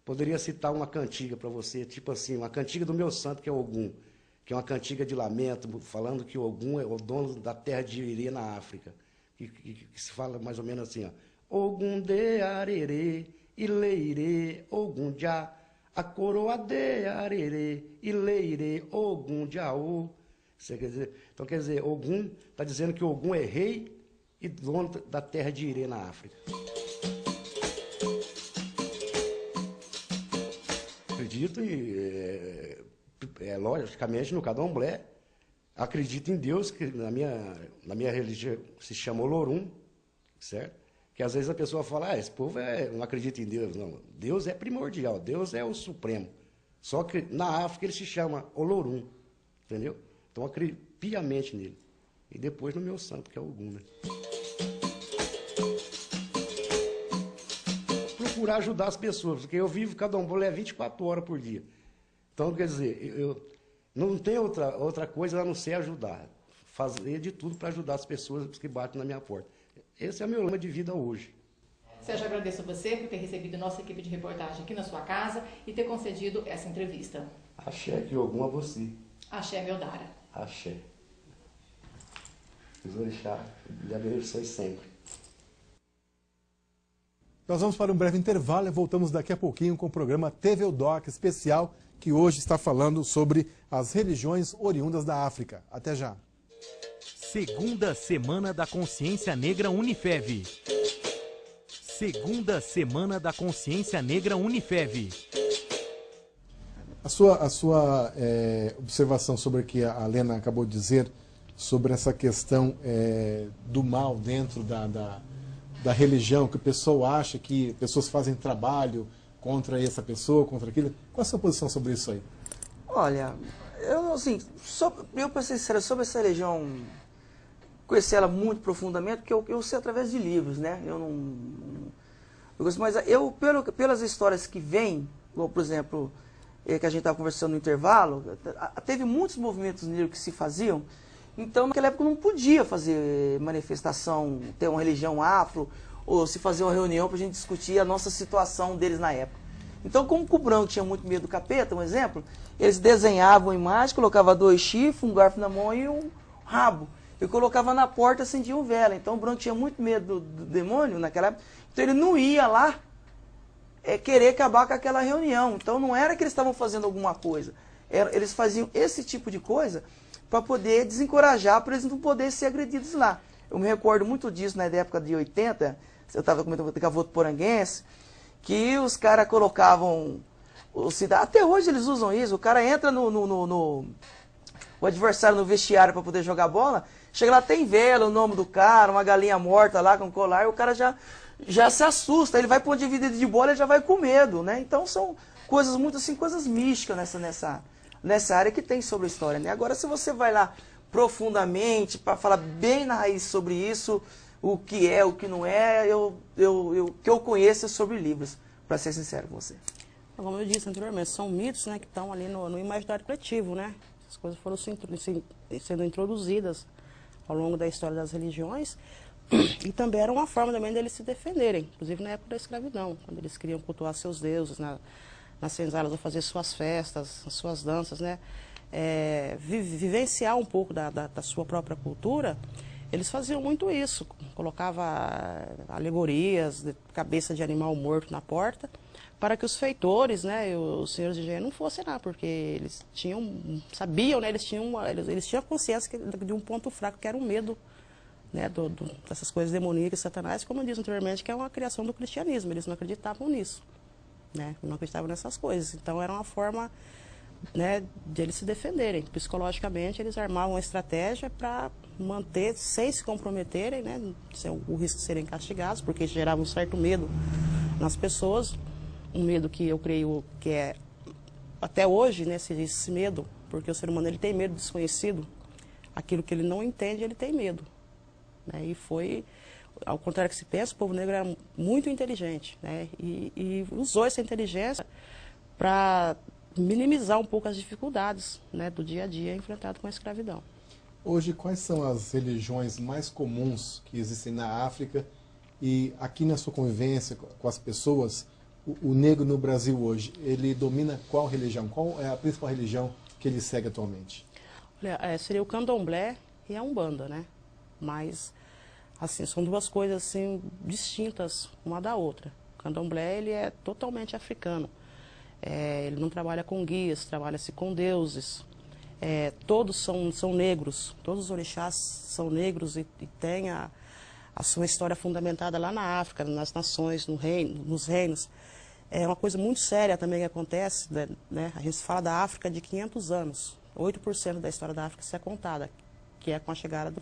Poderia citar uma cantiga para você, tipo assim, uma cantiga do meu santo, que é Ogum, que é uma cantiga de lamento, falando que Ogum é o dono da terra de Irê na África, que se fala mais ou menos assim, ó. Ogum de arerê, ileirê, Ogum já, a coroa de arerê, ileirê, Ogum jaú. Então, quer dizer, Ogum está dizendo que Ogum é rei e dono da terra de Irê na África. Acredito logicamente no candomblé, acredito em Deus, que na minha religião se chama Olorum, certo? Que às vezes a pessoa fala, esse povo não acredita em Deus. Não, Deus é primordial, Deus é o supremo. Só que na África ele se chama Olorum, entendeu? Então eu acredito piamente nele. E depois no meu santo, que é Ogum, né? Procurar ajudar as pessoas, porque eu vivo candomblé 24 horas por dia. Então, quer dizer, eu não tenho outra coisa a não ser ajudar. Fazer de tudo para ajudar as pessoas que batem na minha porta. Esse é o meu lema de vida hoje. Sérgio, agradeço a você por ter recebido nossa equipe de reportagem aqui na sua casa e ter concedido essa entrevista. Axé, que Ogum a você. Axé, meu Dara. Axé. Os orixá, lhe abençoe sempre. Nós vamos para um breve intervalo e voltamos daqui a pouquinho com o programa TV Doc especial, que hoje está falando sobre as religiões oriundas da África. Até já. Segunda Semana da Consciência Negra Unifev. Segunda Semana da Consciência Negra Unifev. A sua observação sobre o que a Lena acabou de dizer, sobre essa questão do mal dentro da religião, que o pessoal acha que pessoas fazem trabalho contra essa pessoa, contra aquilo. Qual a sua posição sobre isso aí? Olha, eu assim, eu para ser sincero, sobre essa religião, conheci ela muito profundamente, porque eu sei através de livros, né? Mas pelas histórias que vêm, como, por exemplo, que a gente estava conversando no intervalo, teve muitos movimentos negros que se faziam. Então, naquela época não podia fazer manifestação, ter uma religião afro, ou se fazer uma reunião para a gente discutir a nossa situação deles na época. Então, como o branco tinha muito medo do capeta, um exemplo, eles desenhavam imagem, colocavam 2 chifres, um garfo na mão e um rabo. E colocava na porta, acendiam vela. Então, o branco tinha muito medo do demônio naquela época. Então, ele não ia lá querer acabar com aquela reunião. Então, não era que eles estavam fazendo alguma coisa. Eles faziam esse tipo de coisa para poder desencorajar, para eles não poderem ser agredidos lá. Eu me recordo muito disso na época de 80, eu estava comentando com o Votuporanguense, que os caras colocavam, até hoje eles usam isso, o cara entra o adversário no vestiário para poder jogar bola, chega lá, tem vela, o nome do cara, uma galinha morta lá com colar, e o cara já se assusta, ele vai para uma dividida de bola e já vai com medo, né? Então são coisas muito assim, coisas místicas nessa área que tem sobre a história, né? Agora, se você vai lá profundamente para falar bem na raiz sobre isso, o que é, o que não é, o que eu conheço é sobre livros, para ser sincero com você. Como eu disse anteriormente, são mitos, né, que estão ali no imaginário coletivo, né? As coisas foram sendo introduzidas ao longo da história das religiões e também era uma forma também deles se defenderem, inclusive na época da escravidão, quando eles queriam cultuar seus deuses nas senzalas, ou fazer suas festas, suas danças, né? Vivenciar um pouco da sua própria cultura, eles faziam muito isso, colocava alegorias de cabeça de animal morto na porta, para que os feitores, né, e os senhores de engenho não fossem lá, porque eles sabiam, né, eles tinham consciência de um ponto fraco, que era o medo, né, dessas coisas demoníacas, satanás, como eu disse anteriormente, que é uma criação do cristianismo, eles não acreditavam nisso, né, não acreditavam nessas coisas, então era uma forma, né, de eles se defenderem. Psicologicamente, eles armavam uma estratégia para manter, sem se comprometerem, né, sem o risco de serem castigados, porque gerava um certo medo nas pessoas, um medo que eu creio que é, até hoje, né, esse medo, porque o ser humano ele tem medo do desconhecido, aquilo que ele não entende, ele tem medo, né, e foi, ao contrário que se pensa, o povo negro era muito inteligente, né, e usou essa inteligência para minimizar um pouco as dificuldades, né, do dia a dia enfrentado com a escravidão. Hoje, quais são as religiões mais comuns que existem na África e aqui na sua convivência com as pessoas, o negro no Brasil hoje, ele domina qual religião? Qual é a principal religião que ele segue atualmente? Olha, seria o candomblé e a umbanda, né? Mas, assim, são duas coisas, assim, distintas uma da outra. O candomblé, ele é totalmente africano. Ele não trabalha com guias, trabalha-se com deuses. Todos são negros, todos os orixás são negros e têm a sua história fundamentada lá na África, nas nações, nos reinos. É uma coisa muito séria também que acontece, né? A gente fala da África de 500 anos. 8% da história da África se é contada, que é com a chegada